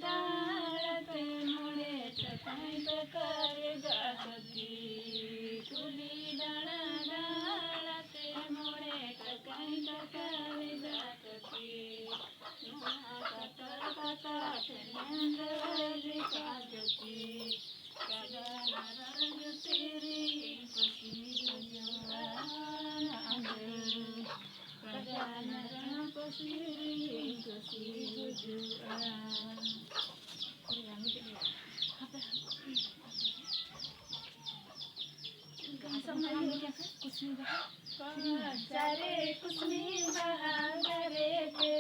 डाळते मुळे सकाळी प्रकारे जागती तुली डाळते मुळे सकाळी प्रकारे जागती कागती तेरी चारे कुछ नहीं बहा करे